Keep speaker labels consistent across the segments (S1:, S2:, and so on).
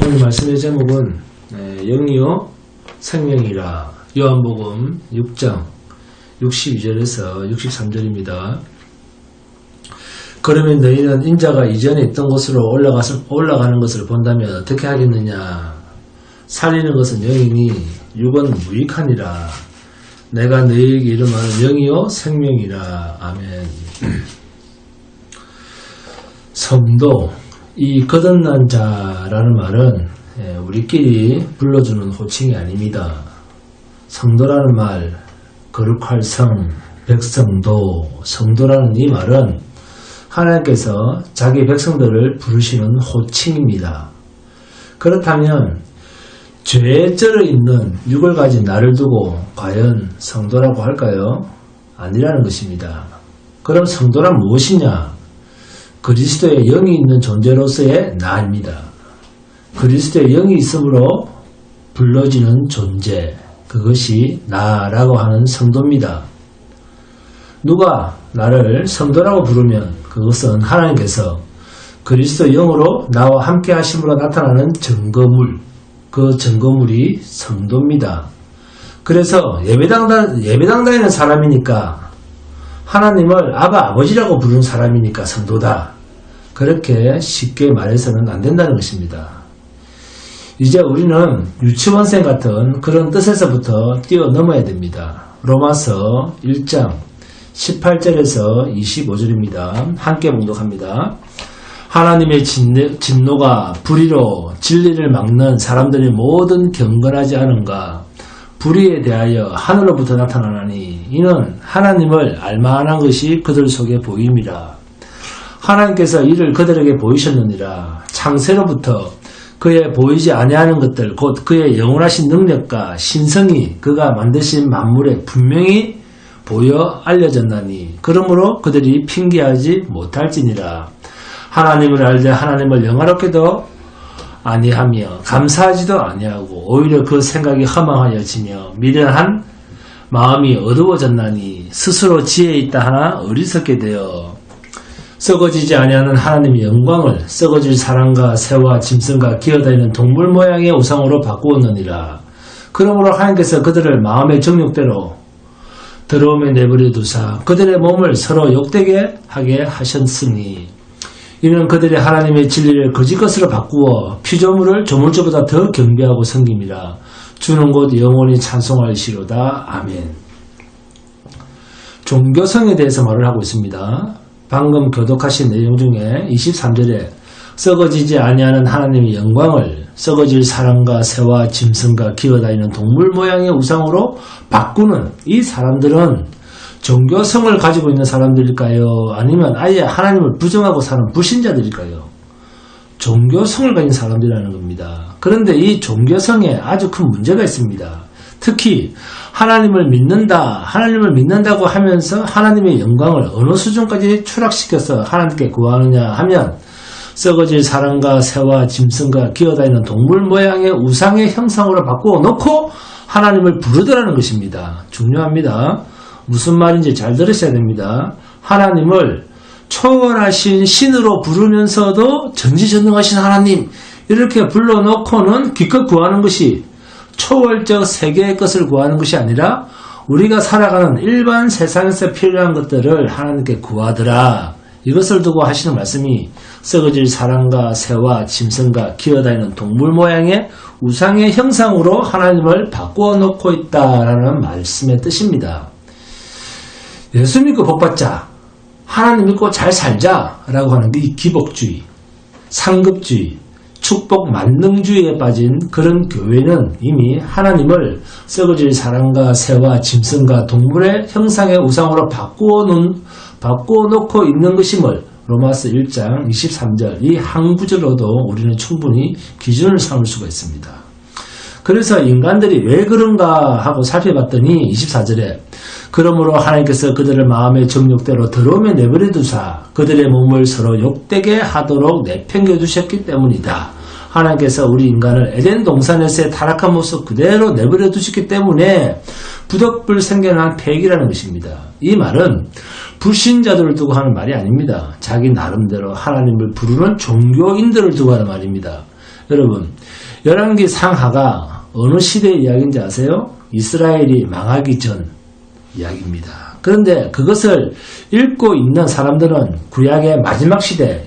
S1: 오늘 말씀의 제목은 영이요 생명이라. 요한복음 6장 62절에서 63절입니다. 그러면 너희는 인자가 이전에 있던 곳으로 올라가는 것을 본다면 어떻게 하겠느냐? 살리는 것은 영이니 육은 무익하니라. 내가 너희에게 이르마는 영이요 생명이라. 아멘. 성도, 이 거듭난 자라는 말은 우리끼리 불러주는 호칭이 아닙니다. 성도라는 말, 거룩할 성, 백성도, 성도라는 이 말은 하나님께서 자기 백성들을 부르시는 호칭입니다. 그렇다면 죄에 쩔어 있는 육을 가진 나를 두고 과연 성도라고 할까요? 아니라는 것입니다. 그럼 성도란 무엇이냐? 그리스도의 영이 있는 존재로서의 나입니다. 그리스도의 영이 있으므로 불러지는 존재, 그것이 나라고 하는 성도입니다. 누가 나를 성도라고 부르면 그것은 하나님께서 그리스도 영으로 나와 함께 하심으로 나타나는 증거물, 그 증거물이 성도입니다. 그래서 예배당 다니는 사람이니까, 하나님을 아버지라고 부르는 사람이니까 성도다. 그렇게 쉽게 말해서는 안 된다는 것입니다. 이제 우리는 유치원생 같은 그런 뜻에서부터 뛰어넘어야 됩니다. 로마서 1장 18절에서 25절입니다. 함께 봉독합니다. 하나님의 진노가 불의로 진리를 막는 사람들의 모든 경건하지 않은가? 불의에 대하여 하늘로부터 나타나나니 이는 하나님을 알만한 것이 그들 속에 보임이라. 하나님께서 이를 그들에게 보이셨느니라. 창세로부터 그의 보이지 아니하는 것들 곧 그의 영원하신 능력과 신성이 그가 만드신 만물에 분명히 보여 알려졌나니 그러므로 그들이 핑계하지 못할지니라. 하나님을 알되 하나님을 영화롭게도 아니하며 감사하지도 아니하고 오히려 그 생각이 허망하여지며 미련한 마음이 어두워졌나니 스스로 지혜 있다 하나 어리석게 되어 썩어지지 아니하는 하나님의 영광을 썩어질 사람과 새와 짐승과 기어다니는 동물 모양의 우상으로 바꾸었느니라. 그러므로 하나님께서 그들을 마음의 정욕대로 더러움에 내버려 두사 그들의 몸을 서로 욕되게 하게 하셨으니 이는 그들이 하나님의 진리를 거짓 것으로 바꾸어 피조물을 조물주보다 더 경배하고 섬김이라. 주는 곧 영원히 찬송할시로다. 아멘. 종교성에 대해서 말을 하고 있습니다. 방금 교독하신 내용 중에 23절에 썩어지지 아니하는 하나님의 영광을 썩어질 사람과 새와 짐승과 기어다니는 동물 모양의 우상으로 바꾸는 이 사람들은 종교성을 가지고 있는 사람들일까요? 아니면 아예 하나님을 부정하고 사는 불신자들일까요? 종교성을 가진 사람들이라는 겁니다. 그런데 이 종교성에 아주 큰 문제가 있습니다. 특히 하나님을 믿는다고 하면서 하나님의 영광을 어느 수준까지 추락시켜서 하나님께 구하느냐 하면 썩어질 사람과 새와 짐승과 기어다니는 동물 모양의 우상의 형상으로 바꾸어 놓고 하나님을 부르더라는 것입니다. 중요합니다. 무슨 말인지 잘 들으셔야 됩니다. 하나님을 초월하신 신으로 부르면서도 전지전능하신 하나님 이렇게 불러놓고는 기껏 구하는 것이 초월적 세계의 것을 구하는 것이 아니라 우리가 살아가는 일반 세상에서 필요한 것들을 하나님께 구하더라. 이것을 두고 하시는 말씀이 썩어질 사람과 새와 짐승과 기어다니는 동물 모양의 우상의 형상으로 하나님을 바꾸어 놓고 있다라는 말씀의 뜻입니다. 예수 믿고 복받자, 하나님 믿고 잘 살자 라고 하는 이 기복주의, 상급주의, 축복 만능주의에 빠진 그런 교회는 이미 하나님을 썩어질 사람과 새와 짐승과 동물의 형상의 우상으로 바꾸어 놓고 있는 것임을 로마서 1장 23절 이 한 구절로도 우리는 충분히 기준을 삼을 수가 있습니다. 그래서 인간들이 왜 그런가 하고 살펴봤더니 24절에 그러므로 하나님께서 그들을 마음의 정욕대로 더러움에 내버려 두사 그들의 몸을 서로 욕되게 하도록 내팽겨 두셨기 때문이다. 하나님께서 우리 인간을 에덴 동산에서의 타락한 모습 그대로 내버려 두셨기 때문에 부덕불 생겨난 폐기라는 것입니다. 이 말은 불신자들을 두고 하는 말이 아닙니다. 자기 나름대로 하나님을 부르는 종교인들을 두고 하는 말입니다. 여러분, 열왕기 상하가 어느 시대의 이야기인지 아세요? 이스라엘이 망하기 전 이야기입니다. 그런데 그것을 읽고 있는 사람들은 구약의 마지막 시대,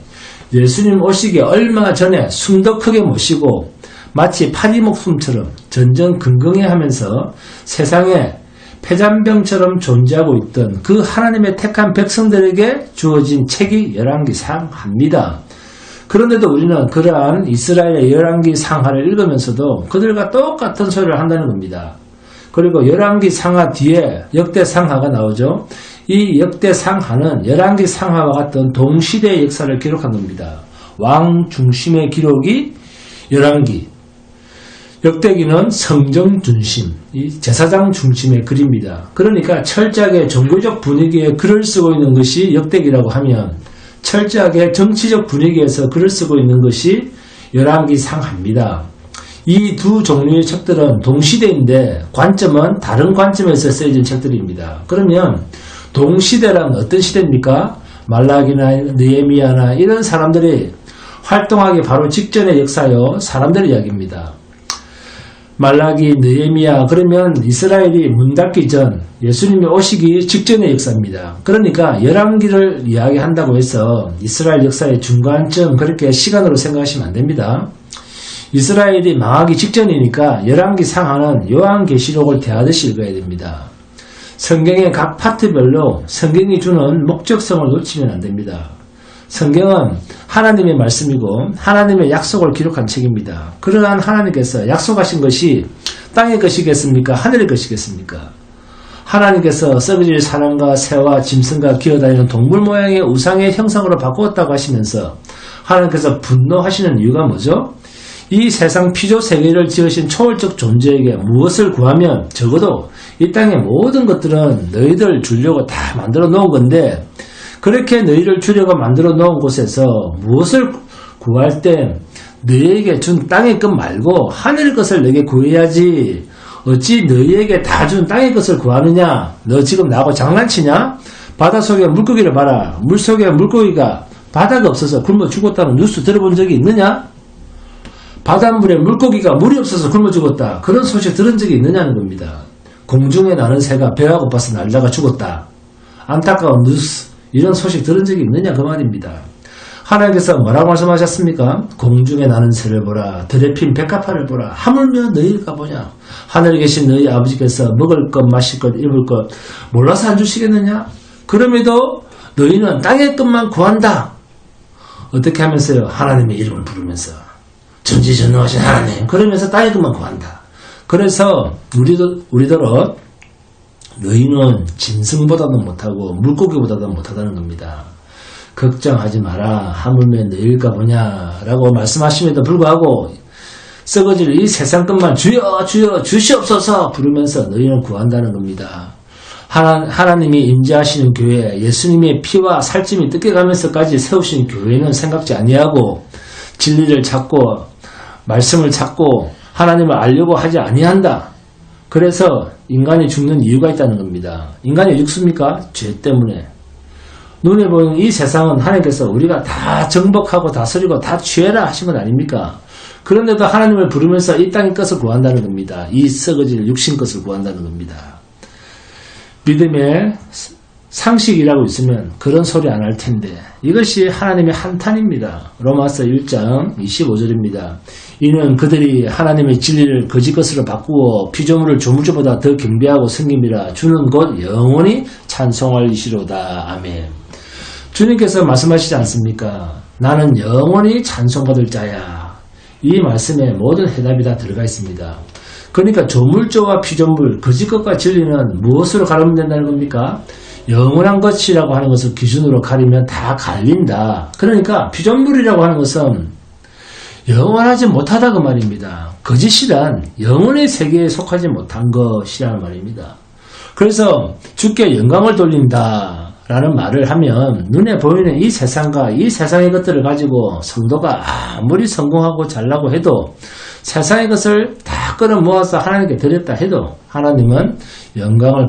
S1: 예수님 오시기 얼마 전에 숨도 크게 못 쉬고 마치 파리 목숨처럼 전전긍긍해하면서 세상에 폐잔병처럼 존재하고 있던 그 하나님의 택한 백성들에게 주어진 책이 열왕기 상하입니다. 그런데도 우리는 그러한 이스라엘의 열왕기 상하를 읽으면서도 그들과 똑같은 소리를 한다는 겁니다. 그리고 열왕기 상하 뒤에 역대 상하가 나오죠. 이 역대 상하는 열왕기 상하와 같은 동시대의 역사를 기록한 겁니다. 왕 중심의 기록이 열왕기, 역대기는 성정 중심, 이 제사장 중심의 글입니다. 그러니까 철저하게 종교적 분위기에 글을 쓰고 있는 것이 역대기라고 하면 철저하게 정치적 분위기에서 글을 쓰고 있는 것이 열왕기 상하입니다. 이 두 종류의 책들은 동시대인데 관점은 다른 관점에서 쓰여진 책들입니다. 그러면 동시대란 어떤 시대입니까? 말라기나 느헤미야나 이런 사람들이 활동하기 바로 직전의 역사요. 사람들의 이야기입니다. 말라기, 느헤미야 그러면 이스라엘이 문 닫기 전 예수님이 오시기 직전의 역사입니다. 그러니까 열왕기를 이야기한다고 해서 이스라엘 역사의 중간쯤 그렇게 시간으로 생각하시면 안 됩니다. 이스라엘이 망하기 직전이니까 열왕기 상하는 요한계시록을 대하듯이 읽어야 됩니다. 성경의 각 파트별로 성경이 주는 목적성을 놓치면 안 됩니다. 성경은 하나님의 말씀이고 하나님의 약속을 기록한 책입니다. 그러한 하나님께서 약속하신 것이 땅의 것이겠습니까? 하늘의 것이겠습니까? 하나님께서 썩어질 사람과 새와 짐승과 기어다니는 동물 모양의 우상의 형상으로 바꾸었다고 하시면서 하나님께서 분노하시는 이유가 뭐죠? 이 세상 피조 세계를 지으신 초월적 존재에게 무엇을 구하면 적어도 이 땅의 모든 것들은 너희들 주려고 다 만들어 놓은 건데 그렇게 너희를 주려고 만들어 놓은 곳에서 무엇을 구할 때 너희에게 준 땅의 것 말고 하늘의 것을 너에게 구해야지 어찌 너희에게 다 준 땅의 것을 구하느냐? 너 지금 나하고 장난치냐? 바닷속에 물고기를 봐라. 물속에 물고기가 바다가 없어서 굶어 죽었다는 뉴스 들어본 적이 있느냐? 바닷물에 물고기가 물이 없어서 굶어 죽었다. 그런 소식 들은 적이 있느냐는 겁니다. 공중에 나는 새가 배가 고파서 날다가 죽었다. 안타까운 뉴스 이런 소식 들은 적이 있느냐 그 말입니다. 하나님께서 뭐라고 말씀하셨습니까? 공중에 나는 새를 보라. 들에 핀 백합화를 보라. 하물며 너희가 보냐. 하늘에 계신 너희 아버지께서 먹을 것 마실 것 입을 것 몰라서 안 주시겠느냐. 그럼에도 너희는 땅의 것만 구한다. 어떻게 하면서요? 하나님의 이름을 부르면서 전지전능하신 하나님 그러면서 땅의 것만 구한다. 그래서 우리더러 너희는 짐승보다도 못하고 물고기보다도 못하다는 겁니다. 걱정하지 마라. 하물며 너희일까 보냐 라고 말씀하심에도 불구하고 썩어질 이 세상 것만 주여 주여 주시옵소서 부르면서 너희는 구한다는 겁니다. 하나님이 임재하시는 교회, 예수님의 피와 살찜이 뜯겨가면서까지 세우신 교회는 생각지 아니하고 진리를 찾고 말씀을 찾고 하나님을 알려고 하지 아니한다. 그래서 인간이 죽는 이유가 있다는 겁니다. 인간이 죽습니까? 죄 때문에. 눈에 보이는 이 세상은 하나님께서 우리가 다 정복하고 다스리고 다 취해라 하신 건 아닙니까? 그런데도 하나님을 부르면서 이 땅의 것을 구한다는 겁니다. 이 썩어질 육신 것을 구한다는 겁니다. 믿음의 상식이라고 있으면 그런 소리 안 할 텐데 이것이 하나님의 한탄입니다. 로마서 1장 25절입니다. 이는 그들이 하나님의 진리를 거짓 것으로 바꾸어 피조물을 조물주보다 더 경배하고 섬김이라 주는 곧 영원히 찬송할 이시로다. 아멘. 주님께서 말씀하시지 않습니까? 나는 영원히 찬송받을 자야. 이 말씀에 모든 해답이 다 들어가 있습니다. 그러니까 조물주와 피조물, 거짓 것과 진리는 무엇으로 가르면 된다는 겁니까? 영원한 것이라고 하는 것을 기준으로 가리면 다 갈린다. 그러니까 피조물이라고 하는 것은 영원하지 못하다 그 말입니다. 거짓이란 영혼의 세계에 속하지 못한 것이라는 말입니다. 그래서 주께 영광을 돌린다 라는 말을 하면 눈에 보이는 이 세상과 이 세상의 것들을 가지고 성도가 아무리 성공하고 잘나고 해도 세상의 것을 다 끌어모아서 하나님께 드렸다 해도 하나님은 영광을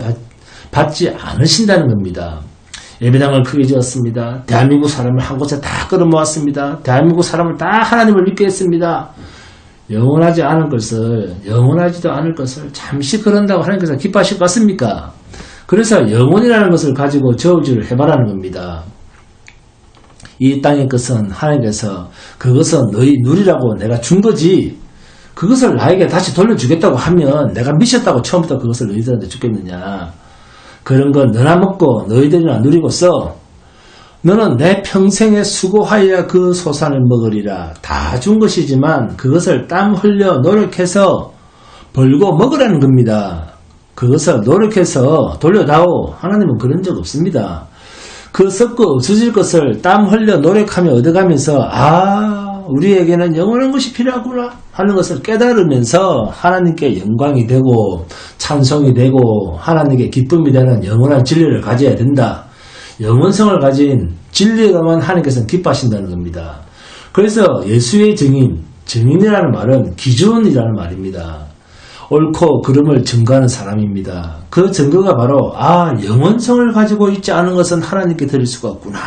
S1: 받지 않으신다는 겁니다. 예배당을 크게 지었습니다. 대한민국 사람을 한 곳에 다 끌어모았습니다. 대한민국 사람을 다 하나님을 믿게 했습니다. 영원하지 않은 것을, 영원하지도 않을 것을 잠시 그런다고 하나님께서 기뻐하실 것 같습니까? 그래서 영원이라는 것을 가지고 저울질을 해봐라는 겁니다. 이 땅의 것은 하나님께서 그것은 너희 누리라고 내가 준 거지, 그것을 나에게 다시 돌려주겠다고 하면 내가 미쳤다고 처음부터 그것을 너희들한테 주겠느냐. 그런 건 너나 먹고 너희들이나 누리고서 너는 내 평생에 수고하여야 그 소산을 먹으리라. 다 준 것이지만 그것을 땀 흘려 노력해서 벌고 먹으라는 겁니다. 그것을 노력해서 돌려다오. 하나님은 그런 적 없습니다. 그 썩고 없어질 것을 땀 흘려 노력하며 얻어가면서 우리에게는 영원한 것이 필요하구나 하는 것을 깨달으면서 하나님께 영광이 되고 찬송이 되고 하나님께 기쁨이 되는 영원한 진리를 가져야 된다. 영원성을 가진 진리로만 하나님께서는 기뻐하신다는 겁니다. 그래서 예수의 증인이라는 말은 기준이라는 말입니다. 옳고 그름을 증거하는 사람입니다. 그 증거가 바로 영원성을 가지고 있지 않은 것은 하나님께 드릴 수가 없구나.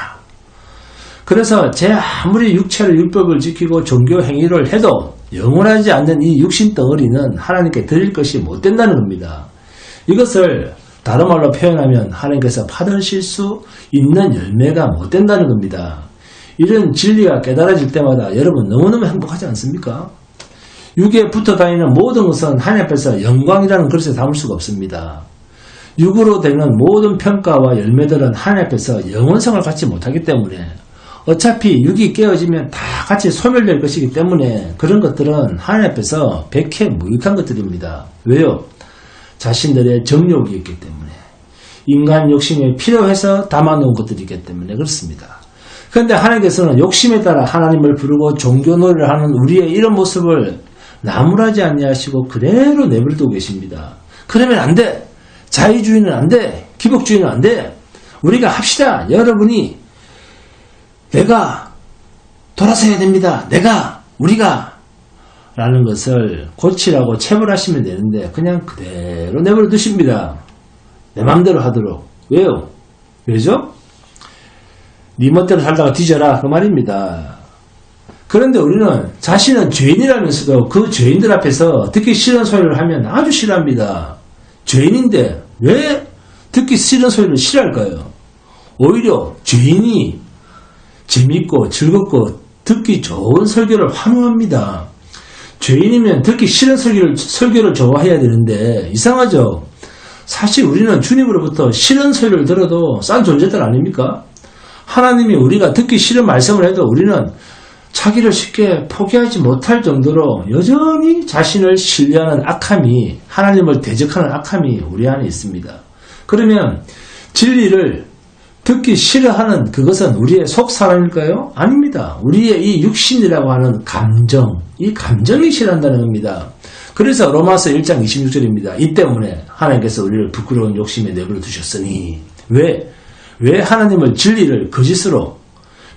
S1: 그래서 제 아무리 육체를 율법을 지키고 종교 행위를 해도 영원하지 않는 이 육신 덩어리는 하나님께 드릴 것이 못 된다는 겁니다. 이것을 다른 말로 표현하면 하나님께서 받으실 수 있는 열매가 못 된다는 겁니다. 이런 진리가 깨달아질 때마다 여러분 너무너무 행복하지 않습니까? 육에 붙어 다니는 모든 것은 하나님 앞에서 영광이라는 그릇에 담을 수가 없습니다. 육으로 되는 모든 평가와 열매들은 하나님 앞에서 영원성을 갖지 못하기 때문에 어차피 육이 깨어지면 다 같이 소멸될 것이기 때문에 그런 것들은 하나님 앞에서 백해무익한 것들입니다. 왜요? 자신들의 정욕이 있기 때문에, 인간 욕심이 필요해서 담아놓은 것들이기 때문에 그렇습니다. 그런데 하나님께서는 욕심에 따라 하나님을 부르고 종교놀이를 하는 우리의 이런 모습을 나무라지 아니하시고 그대로 내버려두고 계십니다. 그러면 안 돼. 자유주의는 안 돼. 기복주의는 안 돼. 우리가 합시다. 여러분이 내가 돌아서야 됩니다. 우리가 라는 것을 고치라고 체벌하시면 되는데 그냥 그대로 내버려 두십니다. 내 맘대로 하도록. 왜요? 왜죠? 네 멋대로 살다가 뒤져라 그 말입니다. 그런데 우리는 자신은 죄인이라면서도 그 죄인들 앞에서 듣기 싫은 소리를 하면 아주 싫어합니다. 죄인인데 왜 듣기 싫은 소리를 싫어할까요? 오히려 죄인이 재밌고 즐겁고 듣기 좋은 설교를 환호합니다. 죄인이면 듣기 싫은 설교를 좋아해야 되는데 이상하죠? 사실 우리는 주님으로부터 싫은 소리를 들어도 싼 존재들 아닙니까? 하나님이 우리가 듣기 싫은 말씀을 해도 우리는 자기를 쉽게 포기하지 못할 정도로 여전히 자신을 신뢰하는 악함이, 하나님을 대적하는 악함이 우리 안에 있습니다. 그러면 진리를 듣기 싫어하는 그것은 우리의 속 사람일까요? 아닙니다. 우리의 이 육신이라고 하는 감정, 이 감정이 싫어한다는 겁니다. 그래서 로마서 1장 26절입니다. 이 때문에 하나님께서 우리를 부끄러운 욕심에 내버려 두셨으니 왜 하나님을 진리를 거짓으로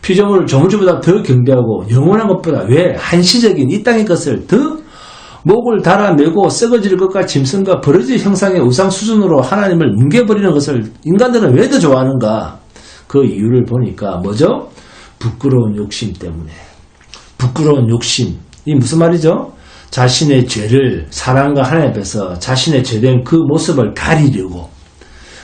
S1: 피조물을 조물주보다 더 경배하고 영원한 것보다 왜 한시적인 이 땅의 것을 더 목을 달아매고 썩어질 것과 짐승과 버러지 형상의 우상 수준으로 하나님을 뭉개버리는 것을 인간들은 왜 더 좋아하는가? 그 이유를 보니까 뭐죠? 부끄러운 욕심 때문에. 부끄러운 욕심. 이 무슨 말이죠? 자신의 죄를 사랑과 하나님 앞에서 자신의 죄된 그 모습을 가리려고.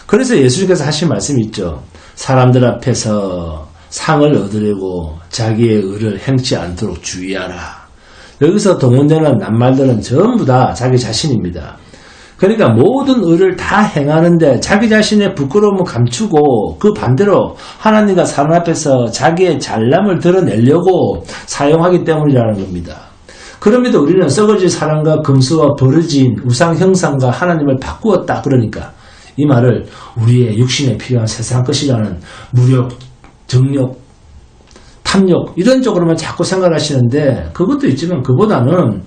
S1: 그래서 예수님께서 하신 말씀이 있죠. 사람들 앞에서 상을 얻으려고 자기의 의를 행치 않도록 주의하라. 여기서 동원되는 낱말들은 전부 다 자기 자신입니다. 그러니까 모든 의를 다 행하는데 자기 자신의 부끄러움을 감추고 그 반대로 하나님과 사람 앞에서 자기의 잘남을 드러내려고 사용하기 때문이라는 겁니다. 그럼에도 우리는 썩어질 사랑과 금수와 버려진 우상 형상과 하나님을 바꾸었다. 그러니까 이 말을 우리의 육신에 필요한 세상 것이라는 무력, 정욕, 탐욕 이런 쪽으로만 자꾸 생각하시는데 그것도 있지만 그보다는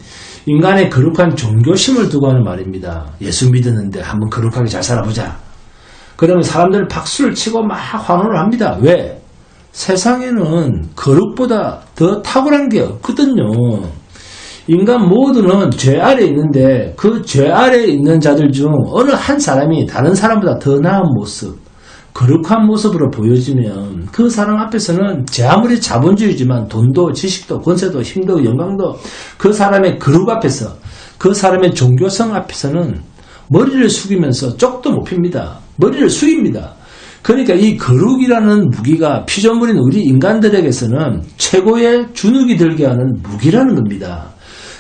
S1: 인간의 거룩한 종교심을 두고 하는 말입니다. 예수 믿었는데 한번 거룩하게 잘 살아보자. 그러면 사람들은 박수를 치고 막 환호를 합니다. 왜? 세상에는 거룩보다 더 탁월한 게 없거든요. 인간 모두는 죄 아래에 있는데 그 죄 아래에 있는 자들 중 어느 한 사람이 다른 사람보다 더 나은 모습, 거룩한 모습으로 보여지면 그 사람 앞에서는 제 아무리 자본주의지만 돈도 지식도 권세도 힘도 영광도 그 사람의 거룩 앞에서 그 사람의 종교성 앞에서는 머리를 숙이면서 쪽도 못 핍니다. 머리를 숙입니다. 그러니까 이 거룩이라는 무기가 피조물인 우리 인간들에게서는 최고의 주눅이 들게 하는 무기라는 겁니다.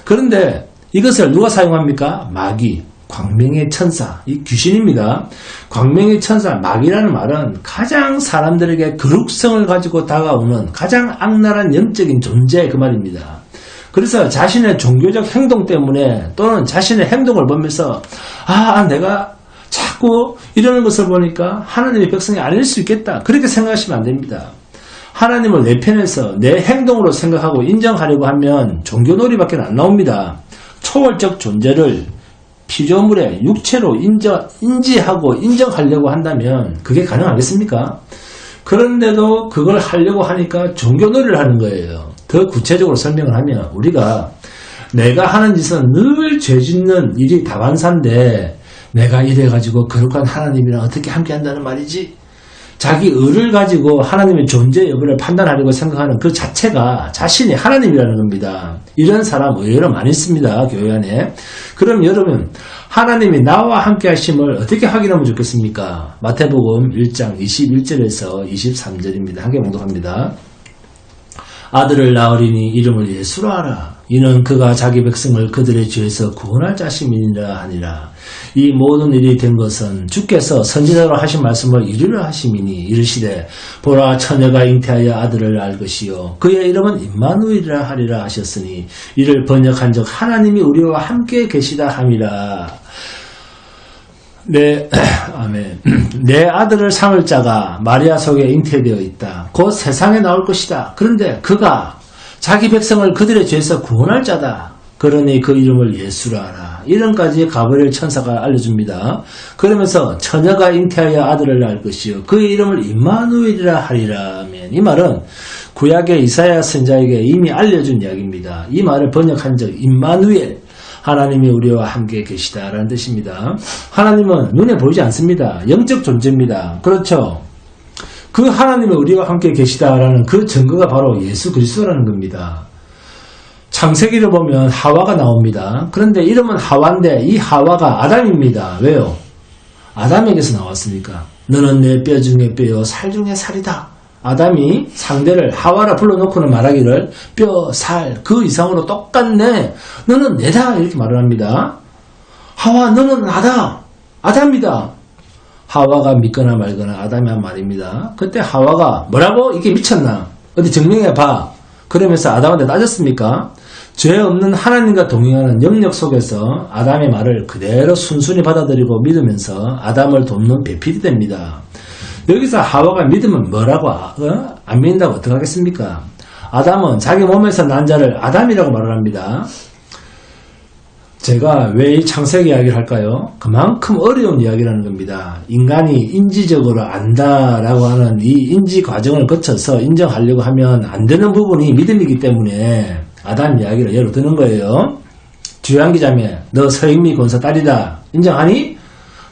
S1: 그런데 이것을 누가 사용합니까? 마귀, 광명의 천사, 이 귀신입니다. 광명의 천사, 마귀라는 말은 가장 사람들에게 거룩성을 가지고 다가오는 가장 악랄한 영적인 존재, 그 말입니다. 그래서 자신의 종교적 행동 때문에 또는 자신의 행동을 보면서 내가 자꾸 이러는 것을 보니까 하나님의 백성이 아닐 수 있겠다, 그렇게 생각하시면 안 됩니다. 하나님을 내 편에서 내 행동으로 생각하고 인정하려고 하면 종교놀이밖에 안 나옵니다. 초월적 존재를 피조물의 육체로 인지하고 인정하려고 한다면 그게 가능하겠습니까? 그런데도 그걸 하려고 하니까 종교놀이를 하는 거예요. 더 구체적으로 설명을 하면 우리가 내가 하는 짓은 늘 죄짓는 일이 다반사인데 내가 이래가지고 거룩한 하나님이랑 어떻게 함께 한다는 말이지? 자기 의를 가지고 하나님의 존재 여부를 판단하려고 생각하는 그 자체가 자신이 하나님이라는 겁니다. 이런 사람 의외로 많이 있습니다. 교회 안에. 그럼 여러분, 하나님이 나와 함께 하심을 어떻게 확인하면 좋겠습니까? 마태복음 1장 21절에서 23절입니다. 함께 봉독합니다. 아들을 낳으리니 이름을 예수로 하라. 이는 그가 자기 백성을 그들의 죄에서 구원할 자심이니라 하니라. 이 모든 일이 된 것은 주께서 선지자로 하신 말씀을 이루려 하심이니 이르시되 보라 처녀가 잉태하여 아들을 낳을 것이요 그의 이름은 임마누엘이라 하리라 하셨으니 이를 번역한 적 하나님이 우리와 함께 계시다 함이라. 아멘. 내 아들을 삼을 자가 마리아 속에 잉태되어 있다. 곧 세상에 나올 것이다. 그런데 그가 자기 백성을 그들의 죄에서 구원할 자다. 그러니 그 이름을 예수라 하라. 이름까지 가브리엘 천사가 알려줍니다. 그러면서 처녀가 잉태하여 아들을 낳을 것이요 그의 이름을 임마누엘이라 하리라 하면, 이 말은 구약의 이사야 선지자에게 이미 알려준 이야기입니다. 이 말을 번역한 적 임마누엘, 하나님이 우리와 함께 계시다라는 뜻입니다. 하나님은 눈에 보이지 않습니다. 영적 존재입니다. 그렇죠? 그 하나님이 우리와 함께 계시다라는 그 증거가 바로 예수 그리스도라는 겁니다. 창세기를 보면 하와가 나옵니다. 그런데 이름은 하와인데 이 하와가 아담입니다. 왜요? 아담에게서 나왔으니까. 너는 내 뼈 중에 뼈요 살 중에 살이다. 아담이 상대를 하와라 불러놓고는 말하기를 뼈, 살, 그 이상으로 똑같네. 너는 내다. 이렇게 말을 합니다. 하와 너는 나다. 아담이다. 하와가 믿거나 말거나 아담이 한 말입니다. 그때 하와가 뭐라고? 이게 미쳤나? 어디 증명해봐. 그러면서 아담한테 따졌습니까? 죄 없는 하나님과 동행하는 영역 속에서 아담의 말을 그대로 순순히 받아들이고 믿으면서 아담을 돕는 배필이 됩니다. 여기서 하와가 믿으면 뭐라고 안 믿는다고 어떡하겠습니까? 아담은 자기 몸에서 난 자를 아담이라고 말을 합니다. 제가 왜 이 창세기 이야기를 할까요? 그만큼 어려운 이야기라는 겁니다. 인간이 인지적으로 안다라고 하는 이 인지 과정을 거쳐서 인정하려고 하면 안 되는 부분이 믿음이기 때문에 아담 이야기를 예로 드는 거예요. 주양기자매, 너 서인미 권사 딸이다. 인정하니?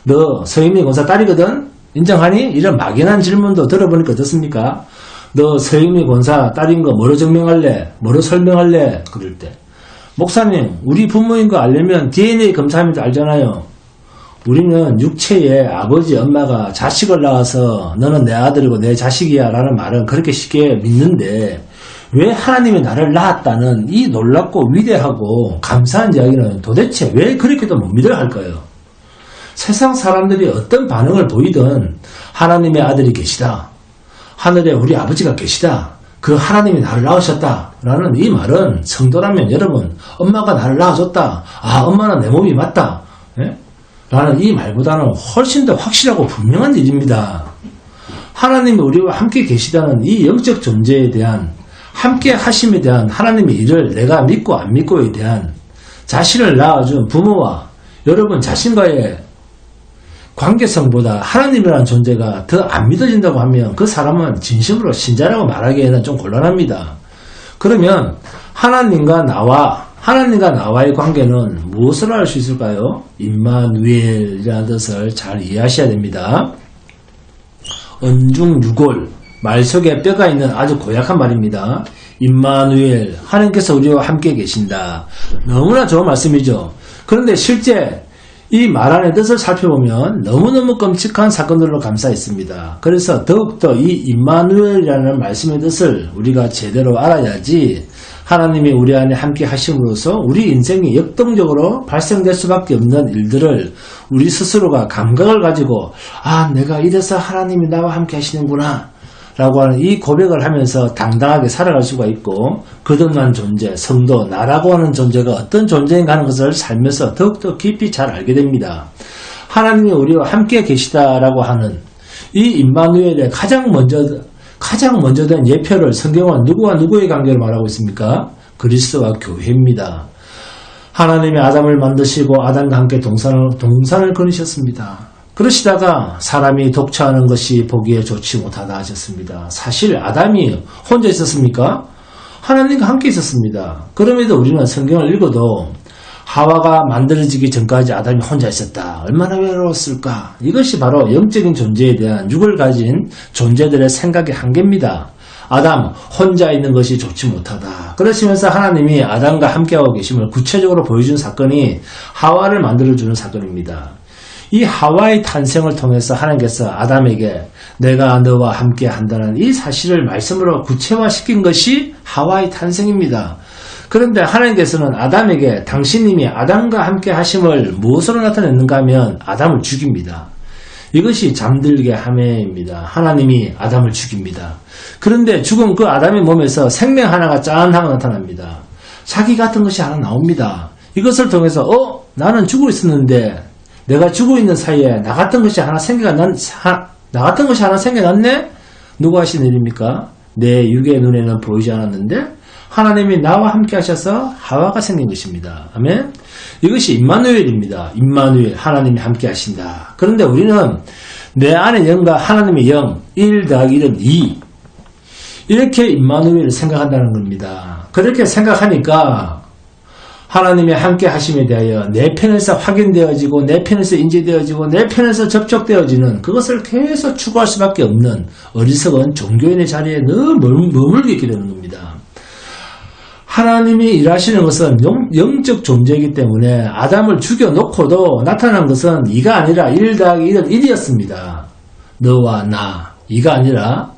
S1: 너 서인미 권사 딸이거든? 인정하니? 이런 막연한 질문도 들어보니까 어떻습니까? 너 서인미 권사 딸인 거 뭐로 증명할래? 뭐로 설명할래? 그럴 때 목사님, 우리 부모인 거 알려면 DNA 검사하면 알잖아요. 우리는 육체의 아버지, 엄마가 자식을 낳아서 너는 내 아들이고 내 자식이야 라는 말은 그렇게 쉽게 믿는데 왜 하나님이 나를 낳았다는 이 놀랍고 위대하고 감사한 이야기는 도대체 왜 그렇게도 못 믿어야 할까요? 세상 사람들이 어떤 반응을 보이든 하나님의 아들이 계시다. 하늘에 우리 아버지가 계시다. 그 하나님이 나를 낳으셨다 라는 이 말은 성도라면 여러분 엄마가 나를 낳아줬다. 엄마는 내 몸이 맞다. 예? 라는 이 말보다는 훨씬 더 확실하고 분명한 일입니다. 하나님이 우리와 함께 계시다는 이 영적 존재에 대한 함께 하심에 대한 하나님의 일을 내가 믿고 안 믿고에 대한 자신을 낳아준 부모와 여러분 자신과의 관계성보다 하나님이라는 존재가 더 안 믿어진다고 하면 그 사람은 진심으로 신자라고 말하기에는 좀 곤란합니다. 그러면 하나님과 나와의 관계는 무엇을 알 수 있을까요? 임마누엘이라는 뜻을 잘 이해하셔야 됩니다. 언중유골, 말 속에 뼈가 있는 아주 고약한 말입니다. 임마누엘, 하나님께서 우리와 함께 계신다. 너무나 좋은 말씀이죠. 그런데 실제 이 말 안의 뜻을 살펴보면 너무너무 끔찍한 사건들로 감싸있습니다. 그래서 더욱더 이 임마누엘이라는 말씀의 뜻을 우리가 제대로 알아야지 하나님이 우리 안에 함께 하심으로써 우리 인생이 역동적으로 발생될 수밖에 없는 일들을 우리 스스로가 감각을 가지고 내가 이래서 하나님이 나와 함께 하시는구나 라고 하는 이 고백을 하면서 당당하게 살아갈 수가 있고 거듭난 존재, 성도, 나라고 하는 존재가 어떤 존재인가 하는 것을 살면서 더욱더 깊이 잘 알게 됩니다. 하나님이 우리와 함께 계시다라고 하는 이 임마누엘의 가장 먼저 된 예표를 성경은 누구와 누구의 관계를 말하고 있습니까? 그리스도와 교회입니다. 하나님이 아담을 만드시고 아담과 함께 동산을 거니셨습니다. 그러시다가 사람이 독처하는 것이 보기에 좋지 못하다 하셨습니다. 사실 아담이 혼자 있었습니까? 하나님과 함께 있었습니다. 그럼에도 우리는 성경을 읽어도 하와가 만들어지기 전까지 아담이 혼자 있었다. 얼마나 외로웠을까? 이것이 바로 영적인 존재에 대한 육을 가진 존재들의 생각의 한계입니다. 아담 혼자 있는 것이 좋지 못하다. 그러시면서 하나님이 아담과 함께하고 계심을 구체적으로 보여준 사건이 하와를 만들어주는 사건입니다. 이 하와의 탄생을 통해서 하나님께서 아담에게 내가 너와 함께 한다는 이 사실을 말씀으로 구체화시킨 것이 하와의 탄생입니다. 그런데 하나님께서는 아담에게 당신님이 아담과 함께 하심을 무엇으로 나타냈는가 하면 아담을 죽입니다. 이것이 잠들게 함에입니다. 하나님이 아담을 죽입니다. 그런데 죽은 그 아담의 몸에서 생명 하나가 짠하고 나타납니다. 자기 같은 것이 하나 나옵니다. 이것을 통해서 나는 죽어 있었는데 내가 죽어 있는 사이에 나 같은 것이 하나 생겨났네? 누가 하신 일입니까? 내 육의 눈에는 보이지 않았는데 하나님이 나와 함께 하셔서 하와가 생긴 것입니다. 아멘. 이것이 임마누엘입니다. 임마누엘, 하나님이 함께 하신다. 그런데 우리는 내 안의 영과 하나님의 영, 1 더하기 1은 2. 이렇게 임마누엘을 생각한다는 겁니다. 그렇게 생각하니까 하나님이 함께 하심에 대하여 내 편에서 확인되어지고 내 편에서 인지되어지고 내 편에서 접촉되어지는 그것을 계속 추구할 수밖에 없는 어리석은 종교인의 자리에 늘 머물게 있게 되는 겁니다. 하나님이 일하시는 것은 영적 존재이기 때문에 아담을 죽여놓고도 나타난 것은 2가 아니라 1 더하기 1은 1이었습니다. 너와 나 2가 아니라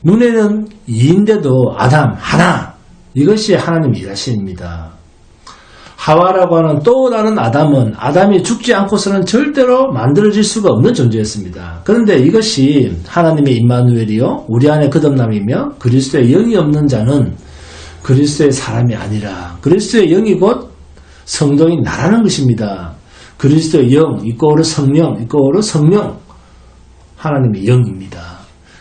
S1: 눈에는 2인데도 아담 하나, 이것이 하나님의 일하심입니다. 하와라고 하는 또 다른 아담이 죽지 않고서는 절대로 만들어질 수가 없는 존재였습니다. 그런데 이것이 하나님의 임마누엘이요 우리 안에 거듭남이며 그리스도의 영이 없는 자는 그리스도의 사람이 아니라 그리스도의 영이 곧 성도인 나라는 것입니다. 그리스도의 영 이꼬르 성령 하나님의 영입니다.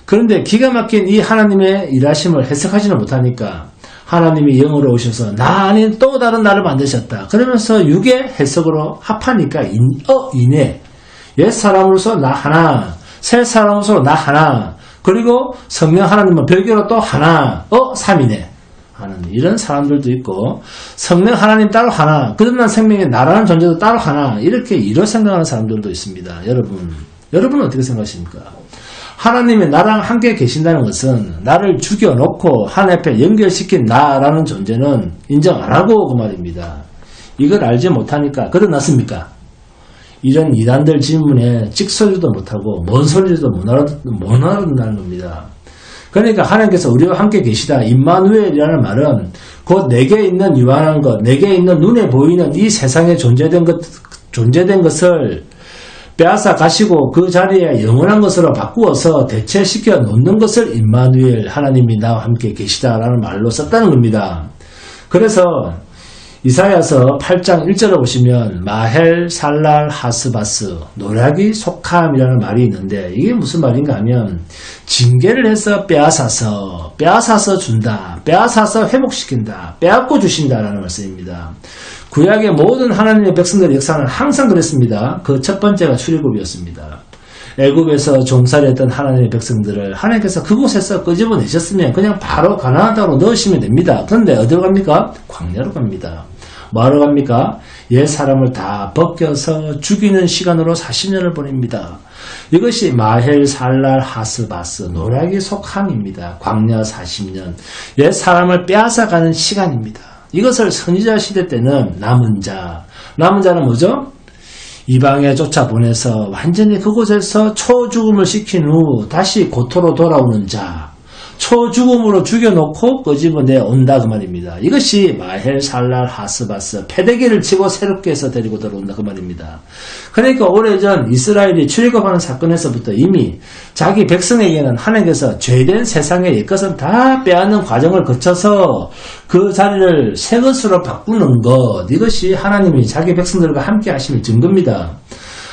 S1: 그런데 기가 막힌 이 하나님의 일하심을 해석하지는 못하니까 하나님이 영으로 오셔서 나 아닌 또 다른 나를 만드셨다. 그러면서 육의 해석으로 합하니까 이네. 옛 사람으로서 나 하나, 새 사람으로서 나 하나, 그리고 성령 하나님은 별개로 또 하나, 삼이네. 하는 이런 사람들도 있고 성령 하나님 따로 하나, 거듭난 생명의 나라는 존재도 따로 하나, 이렇게 이로 생각하는 사람들도 있습니다. 여러분은 어떻게 생각하십니까? 하나님이 나랑 함께 계신다는 것은 나를 죽여놓고 하나님 앞에 연결시킨 나라는 존재는 인정 안 하고 그 말입니다. 이걸 알지 못하니까 거듭났습니까? 이런 이단들 질문에 찍소리도 못하고 뭔 소리도 못 알아듣는다는 겁니다. 그러니까 하나님께서 우리와 함께 계시다. 임마누엘이라는 말은 곧 내게 있는 유한한 것, 내게 있는 눈에 보이는 이 세상에 존재된 것을 빼앗아 가시고 그 자리에 영원한 것으로 바꾸어서 대체시켜 놓는 것을 임마누엘, 하나님이 나와 함께 계시다라는 말로 썼다는 겁니다. 그래서 이사야서 8장 1절을 보시면 마헬 살랄 하스바스, 노략이 속함이라는 말이 있는데 이게 무슨 말인가 하면 징계를 해서 빼앗아서 준다, 빼앗아서 회복시킨다, 빼앗고 주신다라는 말씀입니다. 구약의 모든 하나님의 백성들의 역사는 항상 그랬습니다. 그 첫 번째가 출애굽이었습니다. 애굽에서 종살이했던 하나님의 백성들을 하나님께서 그곳에서 끄집어내셨으면 그냥 바로 가나안 땅으로 넣으시면 됩니다. 그런데 어디로 갑니까? 광야로 갑니다. 뭐하러 갑니까? 옛 사람을 다 벗겨서 죽이는 시간으로 40년을 보냅니다. 이것이 마헬 살랄 하스바스 노략의 속함입니다. 광야 40년 옛 사람을 빼앗아가는 시간입니다. 이것을 선지자 시대 때는 남은 자는 뭐죠? 이방에 쫓아보내서 완전히 그곳에서 초죽음을 시킨 후 다시 고토로 돌아오는 자, 초죽음으로 죽여놓고 끄집어내 온다 그 말입니다. 이것이 마헬 살랄 하스바스, 패대기를 치고 새롭게 해서 데리고 들어온다 그 말입니다. 그러니까 오래전 이스라엘이 출애굽하는 사건에서부터 이미 자기 백성에게는 하나님께서 죄된 세상의 옛것은 다 빼앗는 과정을 거쳐서 그 자리를 새 것으로 바꾸는 것, 이것이 하나님이 자기 백성들과 함께 하심의 증거입니다.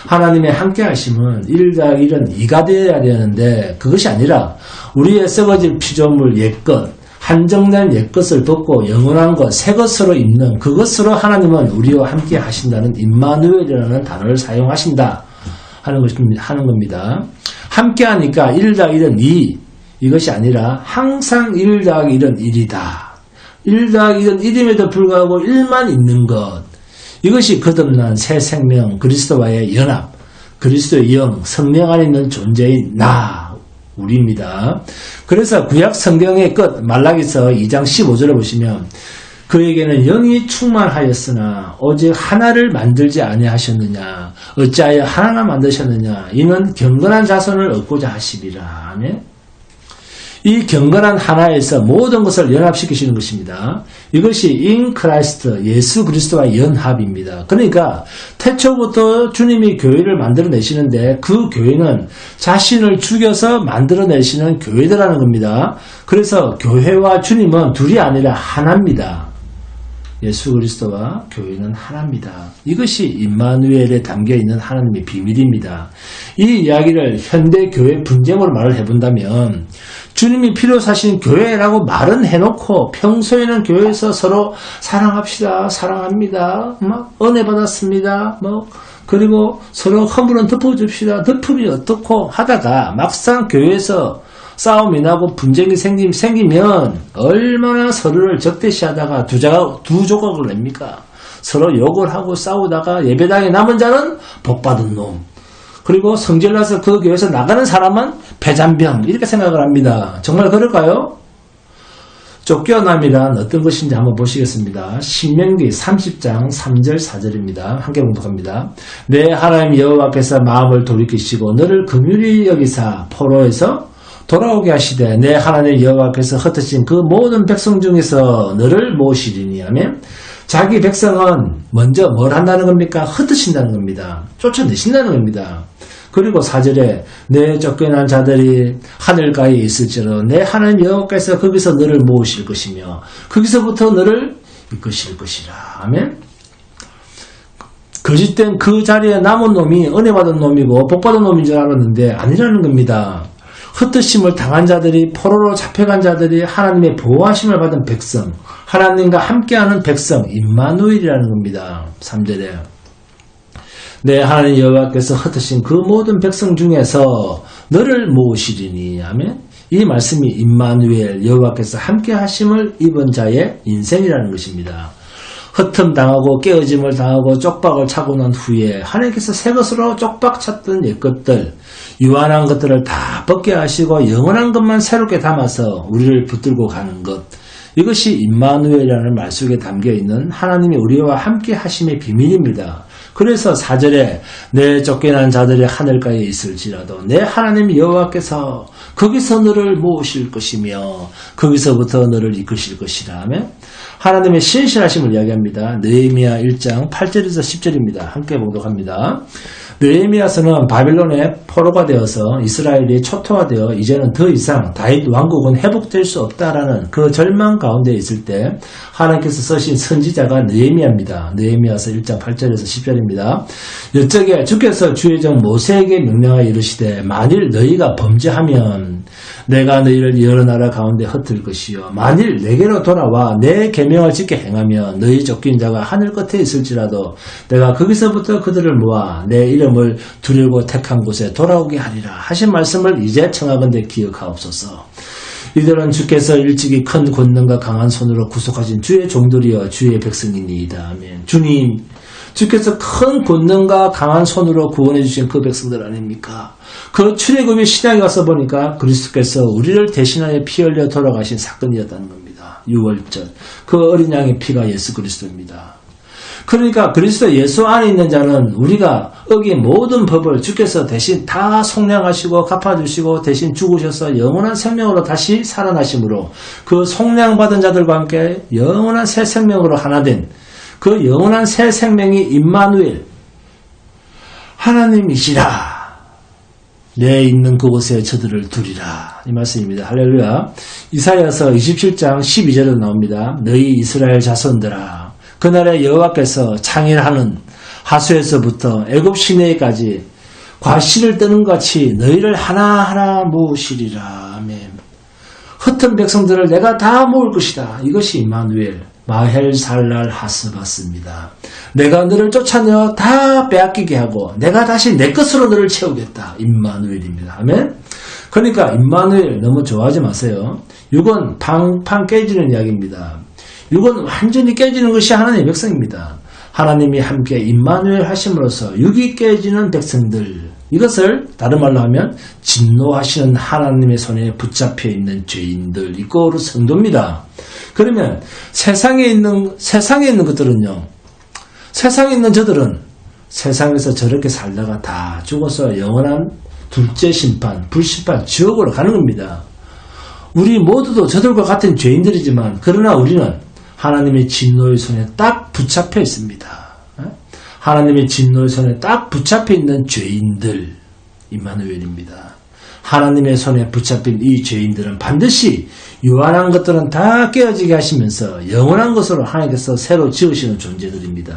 S1: 하나님의 함께 하심은 1+1은 2가 되어야 되는데 그것이 아니라 우리의 썩어질 피조물 옛것, 한정된 옛것을 벗고 영원한 것, 새 것으로 입는 그것으로 하나님은 우리와 함께 하신다는 임마누엘이라는 단어를 사용하신다 하는 겁니다. 함께 하니까 1+1은 2, 이것이 아니라 항상 1+1은 1이다. 1+1은 1임에도 불구하고 1만 있는 것, 이것이 거듭난 새 생명, 그리스도와의 연합, 그리스도의 영, 성령 안에 있는 존재인 나, 우리입니다. 그래서 구약 성경의 끝 말라기서 2장 15절에 보시면 그에게는 영이 충만하였으나 오직 하나를 만들지 아니하셨느냐, 어찌하여 하나만 만드셨느냐, 이는 경건한 자손을 얻고자 하시리라. 아멘. 이 경건한 하나에서 모든 것을 연합시키시는 것입니다. 이것이 in Christ, 예수 그리스도와의 연합입니다. 그러니까 태초부터 주님이 교회를 만들어내시는데 그 교회는 자신을 죽여서 만들어내시는 교회더라는 겁니다. 그래서 교회와 주님은 둘이 아니라 하나입니다. 예수 그리스도와 교회는 하나입니다. 이것이 임마누엘에 담겨있는 하나님의 비밀입니다. 이 이야기를 현대 교회 분쟁으로 말을 해본다면 주님이 필요 사신 교회라고 말은 해놓고 평소에는 교회에서 서로 사랑합시다, 사랑합니다, 막 은혜 받았습니다, 그리고 서로 허물은 덮어줍시다, 덮음이 어떻고 하다가 막상 교회에서 싸움이 나고 분쟁이 생기면 얼마나 서로를 적대시하다가 두 조각을 냅니까? 서로 욕을 하고 싸우다가 예배당에 남은 자는 복받은 놈, 그리고 성질나서 그 교회에서 나가는 사람은 패잔병, 이렇게 생각을 합니다. 정말 그럴까요? 쫓겨남이란 어떤 것인지 한번 보시겠습니다. 신명기 30장 3절 4절입니다. 함께 공독합니다. 내 하나님 여호와께서 마음을 돌이키시고 너를 긍휼히 여기사 포로에서 돌아오게 하시되 내 하나님 여호와께서 흩으신 그 모든 백성 중에서 너를 모시리니 하면 자기 백성은 먼저 뭘 한다는 겁니까? 흩으신다는 겁니다. 쫓아내신다는 겁니다. 그리고 4절에 내 쫓겨난 자들이 하늘가에 있을지라도 내 하나님 여호와께서 거기서 너를 모으실 것이며 거기서부터 너를 이끄실 것이라. 아멘. 거짓된 그 자리에 남은 놈이 은혜 받은 놈이고 복 받은 놈인 줄 알았는데 아니라는 겁니다. 흩으심을 당한 자들이, 포로로 잡혀간 자들이 하나님의 보호하심을 받은 백성, 하나님과 함께하는 백성, 임마누엘이라는 겁니다. 3절에 내 하나님 여호와께서 흩으신 그 모든 백성 중에서 너를 모으시리니 하면 이 말씀이 임마누엘, 여호와께서 함께하심을 입은 자의 인생이라는 것입니다. 흩음 당하고 깨어짐을 당하고 쪽박을 차고 난 후에 하나님께서 새 것으로 쪽박 찼던 옛것들, 유한한 것들을 다 벗게 하시고 영원한 것만 새롭게 담아서 우리를 붙들고 가는 것, 이것이 임마누엘이라는 말 속에 담겨있는 하나님이 우리와 함께 하심의 비밀입니다. 그래서 4절에 내 쫓겨난 자들이 하늘가에 있을지라도 내 하나님 여호와께서 거기서 너를 모으실 것이며 거기서부터 너를 이끄실 것이라 하면 하나님의 신실하심을 이야기합니다. 느헤미야 1장 8절에서 10절입니다. 함께 봉독합니다. 느헤미야서는 바벨론의 포로가 되어서 이스라엘이 초토화되어 이제는 더 이상 다윗 왕국은 회복될 수 없다라는 그 절망 가운데 있을 때 하나님께서 쓰신 선지자가 느헤미야입니다. 느헤미야서 1장 8절에서 10절입니다. 여쪽에 주께서 주의 종 모세에게 명령하여 이르시되 만일 너희가 범죄하면 내가 너희를 여러 나라 가운데 흩을 것이요 만일 내게로 돌아와 내 계명을 지켜 행하면 너희 쫓긴 자가 하늘 끝에 있을지라도 내가 거기서부터 그들을 모아 내 이름을 두려고 택한 곳에 돌아오게 하리라 하신 말씀을 이제 청하건대 기억하옵소서. 이들은 주께서 일찍이 큰 권능과 강한 손으로 구속하신 주의 종들이여 주의 백성이니이다. 아멘. 주님, 주께서 큰 권능과 강한 손으로 구원해 주신 그 백성들 아닙니까? 그 출애굽의 신약에 가서 보니까 그리스도께서 우리를 대신하여 피 흘려 돌아가신 사건이었다는 겁니다. 6월절. 그 어린 양의 피가 예수 그리스도입니다. 그러니까 그리스도 예수 안에 있는 자는 우리가 어긴 모든 법을 주께서 대신 다 속량하시고 갚아주시고 대신 죽으셔서 영원한 생명으로 다시 살아나심으로 그 속량받은 자들과 함께 영원한 새 생명으로 하나 된 그 영원한 새 생명이 임마누엘 하나님이시라. 내 있는 그곳에 저들을 두리라. 이 말씀입니다. 할렐루야. 이사야서 27장 12절에 나옵니다. 너희 이스라엘 자손들아 그날에 여호와께서 창일하는 하수에서부터 애굽 시내까지 과실을 뜨는 것 같이 너희를 하나하나 모으시리라. 아멘. 흩은 백성들을 내가 다 모을 것이다. 이것이 임마누엘 마헬살랄 하스바스입니다. 내가 너를 쫓아내어 다 빼앗기게 하고 내가 다시 내 것으로 너를 채우겠다. 임마누엘입니다. 아멘. 그러니까 임마누엘 너무 좋아하지 마세요. 육은 팡팡 깨지는 이야기입니다. 육은 완전히 깨지는 것이 하나님의 백성입니다. 하나님이 함께 임마누엘 하심으로써 육이 깨지는 백성들, 이것을 다른 말로 하면 진노하시는 하나님의 손에 붙잡혀 있는 죄인들, 이거로 성도입니다. 그러면 세상에 있는 것들은요, 세상에 있는 저들은 세상에서 저렇게 살다가 다 죽어서 영원한 둘째 심판, 불심판, 지옥으로 가는 겁니다. 우리 모두도 저들과 같은 죄인들이지만 그러나 우리는 하나님의 진노의 손에 딱 붙잡혀 있습니다. 하나님의 진노의 손에 딱 붙잡혀 있는 죄인들, 임마누엘입니다. 하나님의 손에 붙잡힌 이 죄인들은 반드시 유한한 것들은 다 깨어지게 하시면서 영원한 것으로 하나님께서 새로 지으시는 존재들입니다.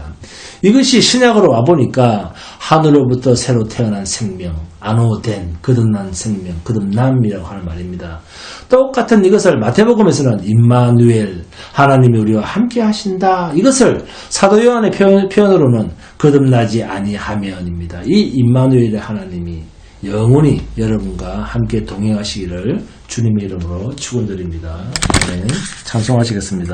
S1: 이것이 신약으로 와보니까 하늘로부터 새로 태어난 생명, 아노된 거듭난 생명, 거듭남이라고 하는 말입니다. 똑같은 이것을 마태복음에서는 임마누엘, 하나님이 우리와 함께 하신다. 이것을 사도 요한의 표현으로는 거듭나지 아니하면입니다. 이 임마누엘의 하나님이 영원히 여러분과 함께 동행하시기를 주님의 이름으로 축원드립니다. 네, 찬송하시겠습니다.